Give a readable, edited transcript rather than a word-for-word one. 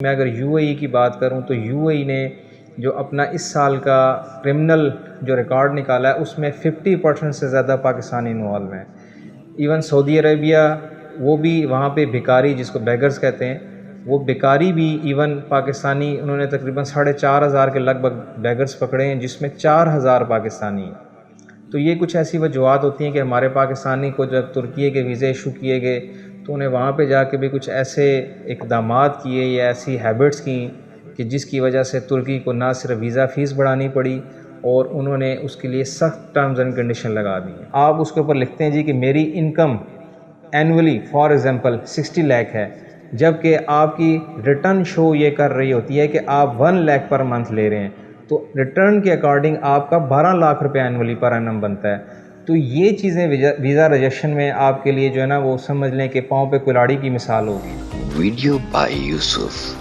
मैं अगर यूएई की बात करूं तो यूएई ने जो अपना इस साल का क्रिमिनल जो रिकॉर्ड निकाला है उसमें 50% से ज़्यादा पाकिस्तानी इन्वॉल्व हैं। इवन सऊदी अरेबिया, वो भी वहाँ पे भिकारी, जिसको बेगर्स कहते हैं, वो भिकारी भी इवन पाकिस्तानी, उन्होंने तकरीबन 4,500 के लगभग बेगर्स पकड़े हैं, जिसमें 4,000 पाकिस्तानी हैं। तो ये कुछ ऐसी वजूहत होती हैं कि हमारे पाकिस्तानी को जब तुर्की के वीज़े इशू किए गए तो उन्हें वहाँ पे जाके भी कुछ ऐसे इक़दामात किए या ऐसी हैबिट्स की कि जिसकी वजह से तुर्की को ना सिर्फ वीज़ा फ़ीस बढ़ानी पड़ी और उन्होंने उसके लिए सख्त टर्म्स एंड कंडीशन लगा दी। आप उसके ऊपर लिखते हैं जी कि मेरी income annually for example 60 lakh है, जबकि आपकी रिटर्न शो ये कर रही होती है कि आप 1 लाख पर मंथ ले रहे हैं, तो रिटर्न के अकॉर्डिंग आपका 12 लाख रुपए एनुअली पर एनम बनता है। तो ये चीज़ें वीज़ा रिजेक्शन में आपके लिए जो है ना, वो समझ लें कि पाँव पे कुल्हाड़ी की मिसाल होगी। Video by Yusuf.